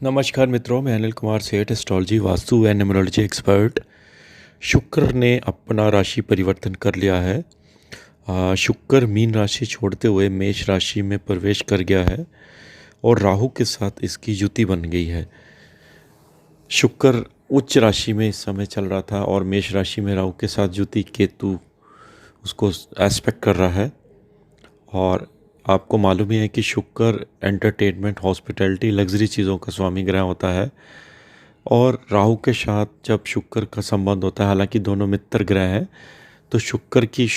नमस्कार मित्रों, मैं अनिल कुमार सेठ, astrology, vastu and numerology expert. शुक्र ने अपना राशि परिवर्तन कर लिया है। शुक्र मीन राशि छोड़ते हुए मेष राशि में प्रवेश कर गया है और राहु के साथ इसकी युति बन गई है। शुक्र उच्च राशि में इस समय चल रहा था और मेष राशि में राहु के साथ युति केतु उसको एस्पेक्ट कर रहा है। और आपको मालूम ही है कि शुक्र एंटरटेनमेंट, हॉस्पिटैलिटी, लग्जरी चीज़ों का स्वामी ग्रह होता है। और राहु के साथ जब शुक्र का संबंध होता है, हालांकि दोनों मित्र ग्रह हैं, तो शुक्र की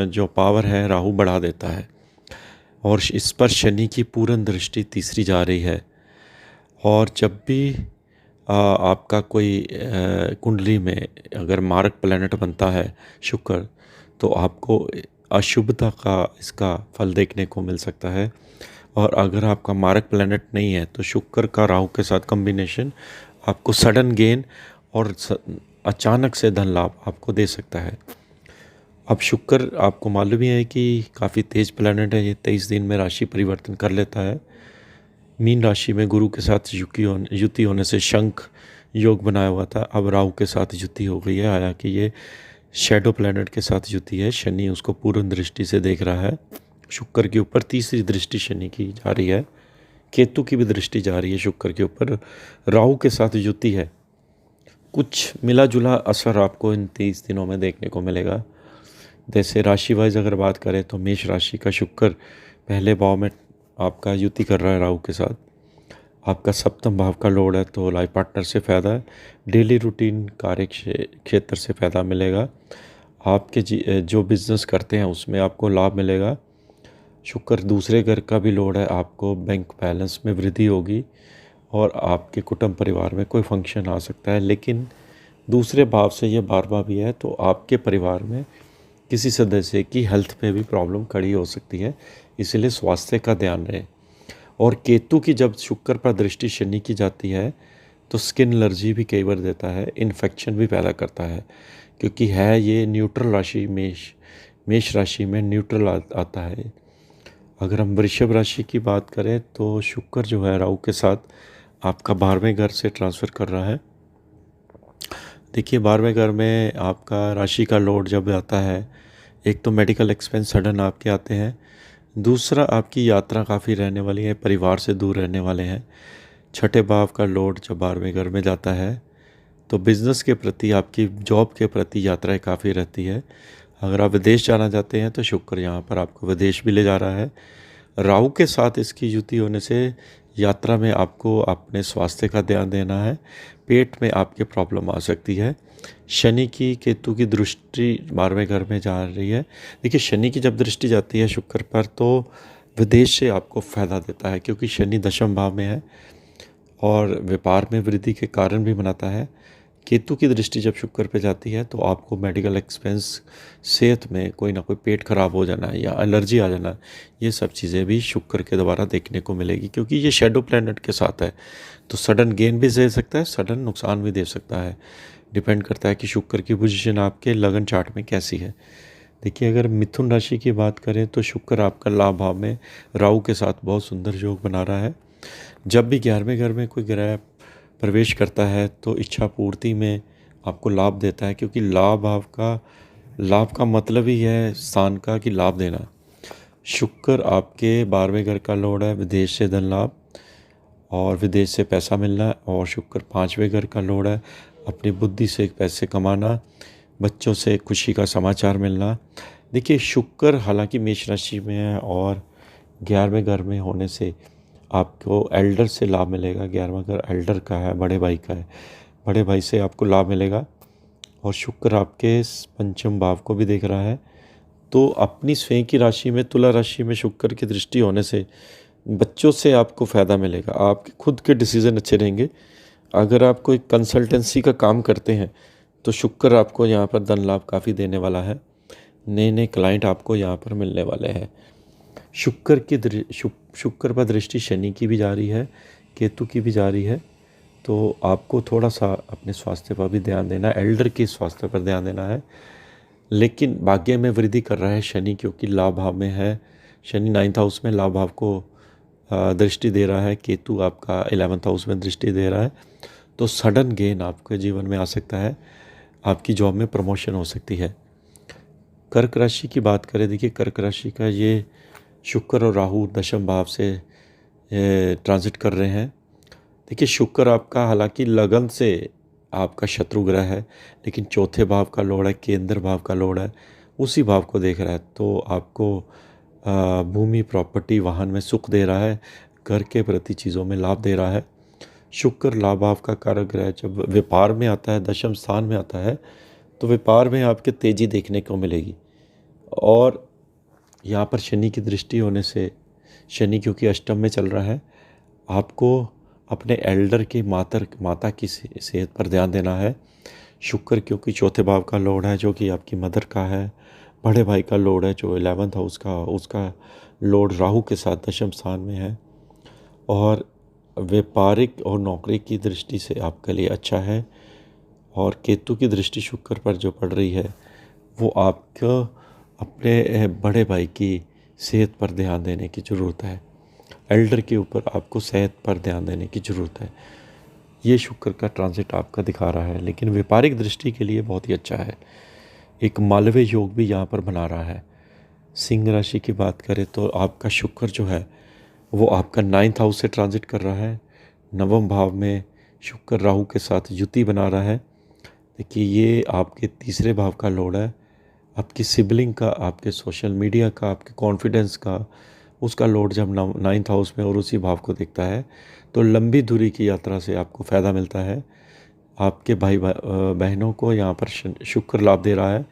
जो पावर है राहु बढ़ा देता है। और इस पर शनि की पूर्ण दृष्टि तीसरी जा रही है। और जब भी आपका कोई कुंडली में अगर मारक प्लैनेट बनता है शुक्र, तो आपको अशुभता का इसका फल देखने को मिल सकता है। और अगर आपका मारक प्लैनेट नहीं है तो शुक्र का राहु के साथ कॉम्बिनेशन आपको सडन गेन और अचानक से धन लाभ आपको दे सकता है। अब शुक्र आपको मालूम ही है कि काफ़ी तेज प्लैनेट है। ये 23 दिन में राशि परिवर्तन कर लेता है। मीन राशि में गुरु के साथ युति होने से शंख योग बनाया हुआ था, अब राहु के साथ युति हो गई है। हालांकि ये शैडो प्लैनेट के साथ युति है। शनि उसको पूर्ण दृष्टि से देख रहा है। शुक्र के ऊपर तीसरी दृष्टि शनि की जा रही है। केतु की भी दृष्टि जा रही है शुक्र के ऊपर। राहु के साथ युति है। कुछ मिला जुला असर आपको इन 30 दिनों में देखने को मिलेगा। जैसे राशि वाइज अगर बात करें तो मेष राशि का शुक्र पहले भाव में आपका युति कर रहा है राहु के साथ। आपका सप्तम भाव का लोड है, तो लाइफ पार्टनर से फ़ायदा है। डेली रूटीन कार्य क्षेत्र से फ़ायदा मिलेगा। आपके जो बिज़नेस करते हैं उसमें आपको लाभ मिलेगा। शुक्र दूसरे घर का भी लोड है, आपको बैंक बैलेंस में वृद्धि होगी और आपके कुटुंब परिवार में कोई फंक्शन आ सकता है। लेकिन दूसरे भाव से ये 12वां भी है, तो आपके परिवार में किसी सदस्य की हेल्थ पे भी प्रॉब्लम खड़ी हो सकती है, इसलिए स्वास्थ्य का ध्यान रहे। और केतु की जब शुक्र पर दृष्टि शनि की जाती है तो स्किन एलर्जी भी कई बार देता है, इन्फेक्शन भी पैदा करता है, क्योंकि है ये न्यूट्रल राशि। मेष राशि में न्यूट्रल आता है। अगर हम वृषभ राशि की बात करें तो शुक्र जो है राहु के साथ आपका 12वें घर से ट्रांसफ़र कर रहा है। देखिए 12वें घर में आपका राशि का लोड जब आता है, एक तो मेडिकल एक्सपेंस सडन आपके आते हैं, दूसरा आपकी यात्रा काफ़ी रहने वाली है, परिवार से दूर रहने वाले हैं। छठे भाव का लोड जब 12वें घर में जाता है तो बिज़नेस के प्रति, आपकी जॉब के प्रति यात्राएं काफ़ी रहती है। अगर आप विदेश जाना चाहते हैं तो शुक्र यहाँ पर आपको विदेश भी ले जा रहा है। राहु के साथ इसकी युति होने से यात्रा में आपको अपने स्वास्थ्य का ध्यान देना है। पेट में आपके प्रॉब्लम आ सकती है। शनि की केतु की दृष्टि 12वें घर में जा रही है। देखिए शनि की जब दृष्टि जाती है शुक्र पर तो विदेश से आपको फ़ायदा देता है, क्योंकि शनि दशम भाव में है और व्यापार में वृद्धि के कारण भी बनाता है। केतु की दृष्टि जब शुक्र पे जाती है तो आपको मेडिकल एक्सपेंस, सेहत में कोई ना कोई पेट खराब हो जाना या एलर्जी आ जाना, ये सब चीज़ें भी शुक्र के द्वारा देखने को मिलेगी। क्योंकि ये शैडो प्लैनेट के साथ है तो सडन गेन भी दे सकता है, सडन नुकसान भी दे सकता है। डिपेंड करता है कि शुक्र की पोजीशन आपके लगन चार्ट में कैसी है। देखिए अगर मिथुन राशि की बात करें तो शुक्र आपका लाभ भाव में राहु के साथ बहुत सुंदर योग बना रहा है। जब भी 11वें घर में कोई ग्रह प्रवेश करता है तो इच्छा पूर्ति में आपको लाभ देता है, क्योंकि लाभ का मतलब ही है स्थान का कि लाभ देना। शुक्र आपके 12वें घर का लोड है, विदेश से धन लाभ और विदेश से पैसा मिलना। और शुक्र 5वें घर का लोड है, अपनी बुद्धि से पैसे कमाना, बच्चों से खुशी का समाचार मिलना। देखिए शुक्र हालांकि मेष राशि में है और 11वें घर में होने से आपको एल्डर से लाभ मिलेगा। 11वां घर एल्डर का है, बड़े भाई का है, बड़े भाई से आपको लाभ मिलेगा। और शुक्र आपके पंचम भाव को भी देख रहा है, तो अपनी स्वयं की राशि में, तुला राशि में शुक्र की दृष्टि होने से बच्चों से आपको फ़ायदा मिलेगा। आपके खुद के डिसीज़न अच्छे रहेंगे। अगर आप कोई कंसल्टेंसी का काम करते हैं तो शुक्र आपको यहाँ पर धन लाभ काफ़ी देने वाला है। नए नए क्लाइंट आपको यहाँ पर मिलने वाले हैं। शुक्र पर दृष्टि शनि की भी जा रही है, केतु की भी जा रही है, तो आपको थोड़ा सा अपने स्वास्थ्य पर भी ध्यान देना है, एल्डर के स्वास्थ्य पर ध्यान देना है। लेकिन भाग्य में वृद्धि कर रहा है शनि, क्योंकि लाभ भाव में है। शनि 9th हाउस में लाभ भाव को दृष्टि दे रहा है, केतु आपका 11th हाउस में दृष्टि दे रहा है, तो सडन गेन आपके जीवन में आ सकता है, आपकी जॉब में प्रमोशन हो सकती है। कर्क राशि की बात करें, देखिए कर्क राशि का ये शुक्र और राहु दशम भाव से ट्रांजिट कर रहे हैं। देखिए शुक्र आपका हालांकि लगन से आपका शत्रु ग्रह है, लेकिन चौथे भाव का लॉर्ड है, केंद्र भाव का लॉर्ड है, उसी भाव को देख रहा है, तो आपको भूमि प्रॉपर्टी वाहन में सुख दे रहा है, घर के प्रति चीज़ों में लाभ दे रहा है। शुक्र लाभ भाव का कारक ग्रह जब व्यापार में आता है, दशम स्थान में आता है, तो व्यापार में आपके तेज़ी देखने को मिलेगी। और यहाँ पर शनि की दृष्टि होने से, शनि क्योंकि अष्टम में चल रहा है, आपको अपने एल्डर की माता की सेहत पर ध्यान देना है। शुक्र क्योंकि चौथे भाव का लॉर्ड है, जो कि आपकी मदर का है, बड़े भाई का लॉर्ड है, जो 11th हाउस का, उसका लॉर्ड राहु के साथ दशम स्थान में है, और व्यापारिक और नौकरी की दृष्टि से आपके लिए अच्छा है। और केतु की दृष्टि शुक्र पर जो पड़ रही है, वो आपको अपने बड़े भाई की सेहत पर ध्यान देने की ज़रूरत है, एल्डर के ऊपर आपको सेहत पर ध्यान देने की ज़रूरत है। ये शुक्र का ट्रांजिट आपका दिखा रहा है, लेकिन व्यापारिक दृष्टि के लिए बहुत ही अच्छा है। एक मालवीय योग भी यहाँ पर बना रहा है। सिंह राशि की बात करें तो आपका शुक्र जो है वो आपका 9th हाउस से ट्रांजिट कर रहा है, नवम भाव में शुक्र राहु के साथ युति बना रहा है। देखिए ये आपके तीसरे भाव का लॉर्ड है, आपकी सिबलिंग का, आपके सोशल मीडिया का, आपके कॉन्फिडेंस का, उसका लॉर्ड जब 9th हाउस में और उसी भाव को देखता है, तो लंबी दूरी की यात्रा से आपको फ़ायदा मिलता है। आपके भाई बहनों को यहाँ पर शुक्र लाभ दे रहा है,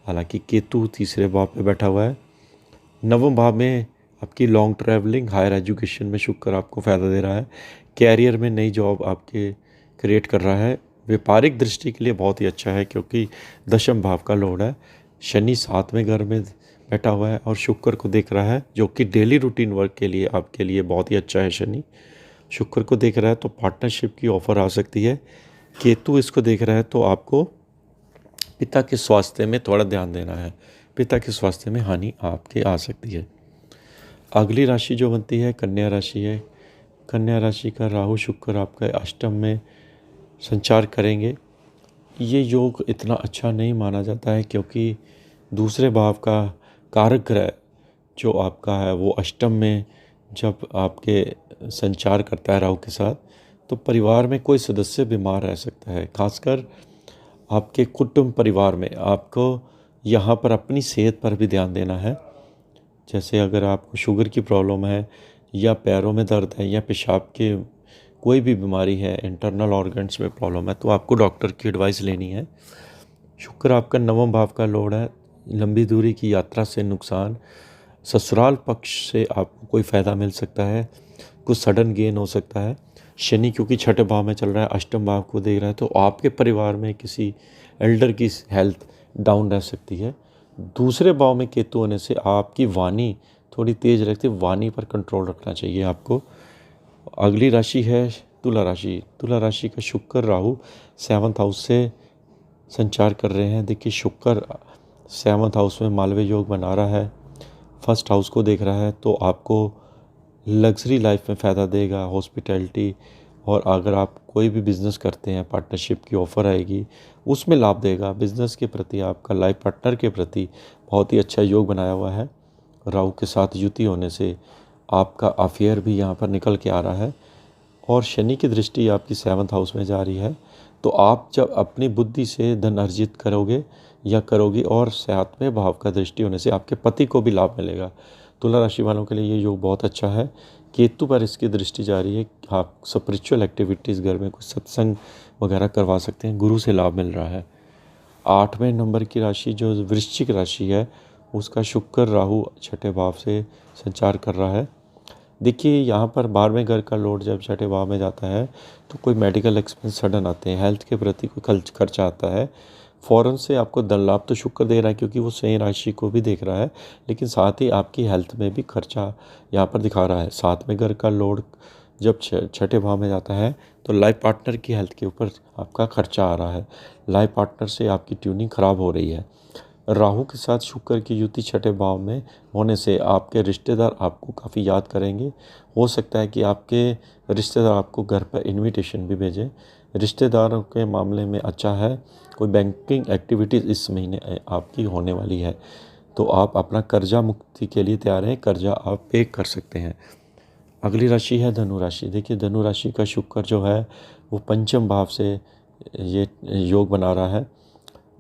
हालांकि केतु तीसरे भाव पे बैठा हुआ है। नवम भाव में आपकी लॉन्ग ट्रैवलिंग, हायर एजुकेशन में शुक्र आपको फ़ायदा दे रहा है। कैरियर में नई जॉब आपके क्रिएट कर रहा है। व्यापारिक दृष्टि के लिए बहुत ही अच्छा है, क्योंकि दशम भाव का लॉर्ड है। शनि 7वें घर में बैठा हुआ है और शुक्र को देख रहा है, जो कि डेली रूटीन वर्क के लिए आपके लिए बहुत ही अच्छा है। शनि शुक्र को देख रहा है तो पार्टनरशिप की ऑफ़र आ सकती है। केतु इसको देख रहा है तो आपको पिता के स्वास्थ्य में थोड़ा ध्यान देना है, पिता के स्वास्थ्य में हानि आपके आ सकती है। अगली राशि जो बनती है कन्या राशि है। कन्या राशि का राहु शुक्र आपका अष्टम में संचार करेंगे। ये योग इतना अच्छा नहीं माना जाता है, क्योंकि दूसरे भाव का कारक ग्रह जो आपका है वो अष्टम में जब आपके संचार करता है राहु के साथ, तो परिवार में कोई सदस्य बीमार रह सकता है। खासकर आपके कुटुंब परिवार में आपको यहाँ पर अपनी सेहत पर भी ध्यान देना है। जैसे अगर आपको शुगर की प्रॉब्लम है, या पैरों में दर्द है, या पेशाब के कोई भी बीमारी है, इंटरनल ऑर्गन्स में प्रॉब्लम है, तो आपको डॉक्टर की एडवाइस लेनी है। शुक्र आपका नवम भाव का लॉर्ड है। लंबी दूरी की यात्रा से नुकसान, ससुराल पक्ष से आपको कोई फ़ायदा मिल सकता है, कुछ सडन गेन हो सकता है। शनि क्योंकि छठे भाव में चल रहा है, अष्टम भाव को देख रहा है, तो आपके परिवार में किसी एल्डर की हेल्थ डाउन रह सकती है। दूसरे भाव में केतु होने से आपकी वाणी थोड़ी तेज़ रहती है, वाणी पर कंट्रोल रखना चाहिए आपको। अगली राशि है तुला राशि। तुला राशि का शुक्र राहु 7th हाउस से संचार कर रहे हैं। देखिए शुक्र 7th हाउस में मालवीय योग बना रहा है, फर्स्ट हाउस को देख रहा है, तो आपको लग्जरी लाइफ में फ़ायदा देगा, हॉस्पिटैलिटी। और अगर आप कोई भी बिज़नेस करते हैं, पार्टनरशिप की ऑफ़र आएगी, उसमें लाभ देगा। बिज़नेस के प्रति, आपका लाइफ पार्टनर के प्रति बहुत ही अच्छा योग बनाया हुआ है। राहु के साथ युति होने से आपका अफेयर भी यहाँ पर निकल के आ रहा है, और शनि की दृष्टि आपकी 7th हाउस में जा रही है। तो आप जब अपनी बुद्धि से धन अर्जित करोगे या करोगी, और 7वें भाव का दृष्टि होने से आपके पति को भी लाभ मिलेगा। तुला राशि वालों के लिए ये योग बहुत अच्छा है। केतु पर इसकी दृष्टि जा रही है, आप स्पिरिचुअल एक्टिविटीज़ घर में कुछ सत्संग वगैरह करवा सकते हैं, गुरु से लाभ मिल रहा है। 8वें नंबर की राशि जो वृश्चिक राशि है, उसका शुक्र राहु छठे भाव से संचार कर रहा है। देखिए यहाँ पर 12वें घर का लॉर्ड जब छठे भाव में जाता है, तो कोई मेडिकल एक्सपेंस सडन आते हैं, हेल्थ के प्रति कोई खर्चा आता है, फ़ौरन से आपको धन लाभ तो शुक्र दे रहा है, क्योंकि वो सही राशि को भी देख रहा है, लेकिन साथ ही आपकी हेल्थ में भी खर्चा यहाँ पर दिखा रहा है। 7वें घर का लॉर्ड जब छठे भाव में जाता है, तो लाइफ पार्टनर की हेल्थ के ऊपर आपका खर्चा आ रहा है, लाइफ पार्टनर से आपकी ट्यूनिंग ख़राब हो रही है। राहु के साथ शुक्र की युति छठे भाव में होने से आपके रिश्तेदार आपको काफ़ी याद करेंगे। हो सकता है कि आपके रिश्तेदार आपको घर पर इनविटेशन भी भेजें। रिश्तेदारों के मामले में अच्छा है। कोई बैंकिंग एक्टिविटीज़ इस महीने आपकी होने वाली है, तो आप अपना कर्जा मुक्ति के लिए तैयार हैं। कर्जा आप पे कर सकते हैं। अगली राशि है धनु राशि। देखिए, धनु राशि का शुक्र जो है वो पंचम भाव से ये योग बना रहा है।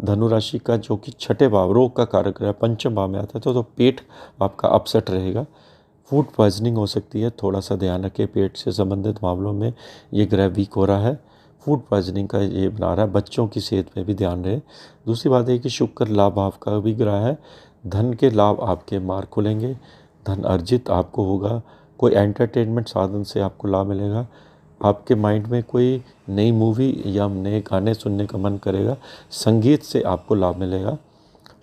धनु राशि का जो कि छठे भाव रोग का कारक है, पंचम भाव में आता है, तो पेट आपका अपसेट रहेगा। फूड पॉइजनिंग हो सकती है, थोड़ा सा ध्यान रखें। पेट से संबंधित मामलों में ये ग्रह वीक हो रहा है। फूड पॉइजनिंग का ये बना रहा है। बच्चों की सेहत में भी ध्यान रहे। दूसरी बात है कि शुक्र लाभ भाव का भी ग्रह है। धन के लाभ आपके मार्ग खुलेंगे। धन अर्जित आपको होगा। कोई एंटरटेनमेंट साधन से आपको लाभ मिलेगा। आपके माइंड में कोई नई मूवी या नए गाने सुनने का मन करेगा। संगीत से आपको लाभ मिलेगा।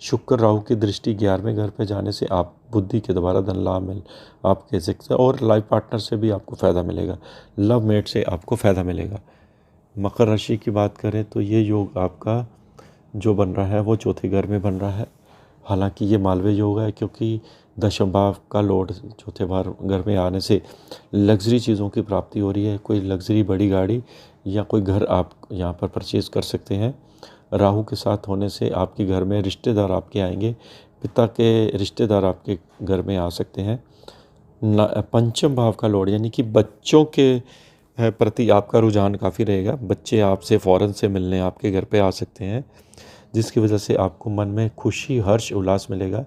शुक्र राहु की दृष्टि 11वें घर पे जाने से आप बुद्धि के द्वारा धन लाभ मिल आप कह सकते हैं। और लाइफ पार्टनर से भी आपको फ़ायदा मिलेगा। लव मेट से आपको फ़ायदा मिलेगा। मकर राशि की बात करें तो ये योग आपका जो बन रहा है वो चौथे घर में बन रहा है। हालांकि ये मालव्य योग है, क्योंकि दशम भाव का लॉर्ड चौथे भाव घर में आने से लग्जरी चीज़ों की प्राप्ति हो रही है। कोई लग्जरी बड़ी गाड़ी या कोई घर आप यहाँ पर परचेज़ कर सकते हैं। राहु के साथ होने से आपके घर में रिश्तेदार आपके आएंगे। पिता के रिश्तेदार आपके घर में आ सकते हैं। पंचम भाव का लॉर्ड यानी कि बच्चों के प्रति आपका रुझान काफ़ी रहेगा। बच्चे आपसे फ़ौरन से मिलने आपके घर पे आ सकते हैं, जिसकी वजह से आपको मन में खुशी, हर्ष, उल्लास मिलेगा।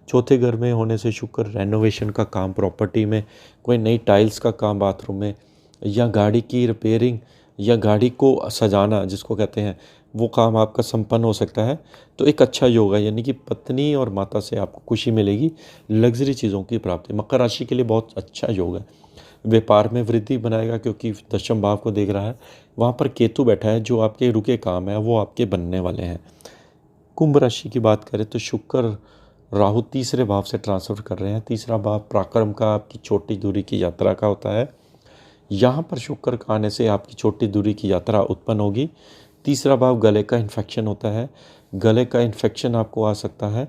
चौथे घर में होने से शुक्र रेनोवेशन का काम, प्रॉपर्टी में कोई नई टाइल्स का काम बाथरूम में, या गाड़ी की रिपेयरिंग या गाड़ी को सजाना जिसको कहते हैं, वो काम आपका संपन्न हो सकता है। तो एक अच्छा योग है, यानी कि पत्नी और माता से आपको खुशी मिलेगी। लग्जरी चीज़ों की प्राप्ति मकर राशि के लिए बहुत अच्छा योग है। व्यापार में वृद्धि बनाएगा, क्योंकि दशम भाव को देख रहा है। वहाँ पर केतु बैठा है, जो आपके रुके काम है वो आपके बनने वाले हैं। कुंभ राशि की बात करें तो शुक्र राहु तीसरे भाव से ट्रांसफर कर रहे हैं। तीसरा भाव पराक्रम का, आपकी छोटी दूरी की यात्रा का होता है। यहाँ पर शुक्र का आने से आपकी छोटी दूरी की यात्रा उत्पन्न होगी। तीसरा भाव गले का इन्फेक्शन होता है। गले का इन्फेक्शन आपको आ सकता है।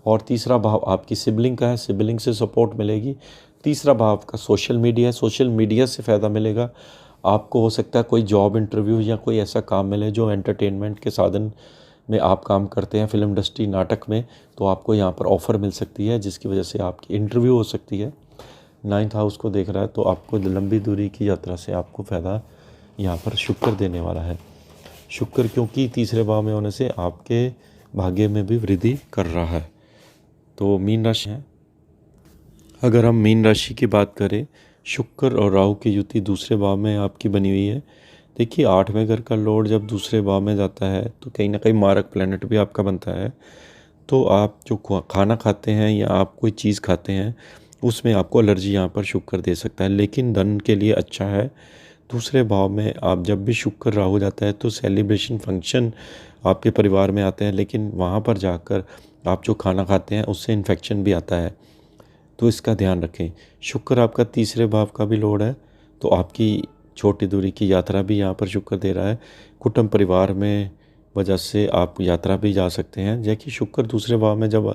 और तीसरा भाव आपकी सिबलिंग का है। सिबलिंग से सपोर्ट मिलेगी। तीसरा भाव का सोशल मीडिया है। सोशल मीडिया से फ़ायदा मिलेगा आपको। हो सकता है कोई जॉब इंटरव्यू या कोई ऐसा काम मिले जो एंटरटेनमेंट के साधन में आप काम करते हैं, फिल्म इंडस्ट्री, नाटक में, तो आपको यहाँ पर ऑफ़र मिल सकती है, जिसकी वजह से आपकी इंटरव्यू हो सकती है। 9th हाउस को देख रहा है, तो आपको लंबी दूरी की यात्रा से आपको फ़ायदा यहाँ पर शुक्र देने वाला है। शुक्र क्योंकि तीसरे भाव में होने से आपके भाग्य में भी वृद्धि कर रहा है। तो मीन राशि है। अगर हम मीन राशि की बात करें, शुक्र और राहु की युति दूसरे भाव में आपकी बनी हुई है। देखिए, 8वें घर का लॉर्ड जब दूसरे भाव में जाता है तो कहीं ना कहीं मारक प्लैनेट भी आपका बनता है। तो आप जो खाना खाते हैं या आप कोई चीज़ खाते हैं उसमें आपको एलर्जी यहाँ पर शुक्र दे सकता है, लेकिन धन के लिए अच्छा है। दूसरे भाव में आप जब भी शुक्र राहु जाता है तो सेलिब्रेशन फंक्शन आपके परिवार में आते हैं, लेकिन वहाँ पर जाकर आप जो खाना खाते हैं उससे इन्फेक्शन भी आता है, तो इसका ध्यान रखें। शुक्र आपका तीसरे भाव का भी लॉर्ड है, तो आपकी छोटी दूरी की यात्रा भी यहाँ पर शुक्र दे रहा है। कुटुंब परिवार में वजह से आप यात्रा भी जा सकते हैं। जैसे शुक्र दूसरे भाव में जब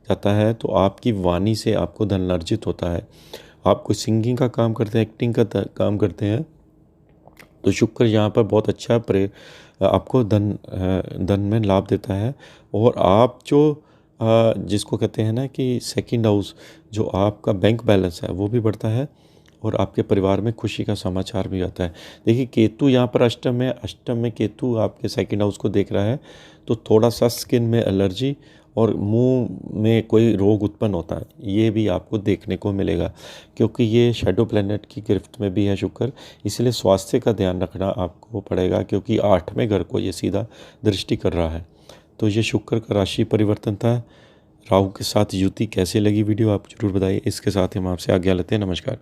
जाता है तो आपकी वाणी से आपको धन अर्जित होता है। आप कोई सिंगिंग का काम करते हैं, एक्टिंग का काम करते हैं, तो शुक्र यहाँ पर बहुत अच्छा आपको धन में लाभ देता है। और आप जो जिसको कहते हैं ना कि सेकंड हाउस, जो आपका बैंक बैलेंस है वो भी बढ़ता है और आपके परिवार में खुशी का समाचार भी आता है। देखिए, केतु यहाँ पर अष्टम में केतु आपके सेकंड हाउस को देख रहा है, तो थोड़ा सा स्किन में एलर्जी और मुंह में कोई रोग उत्पन्न होता है, ये भी आपको देखने को मिलेगा, क्योंकि ये शैडो प्लैनेट की गिरफ्त में भी है शुक्र। इसलिए स्वास्थ्य का ध्यान रखना आपको पड़ेगा, क्योंकि 8वें घर को ये सीधा दृष्टि कर रहा है। तो ये शुक्र का राशि परिवर्तन था। राहु के साथ युति कैसे लगी वीडियो आप जरूर बताइए। इसके साथ ही हम आपसे आज्ञा लेते हैं। नमस्कार।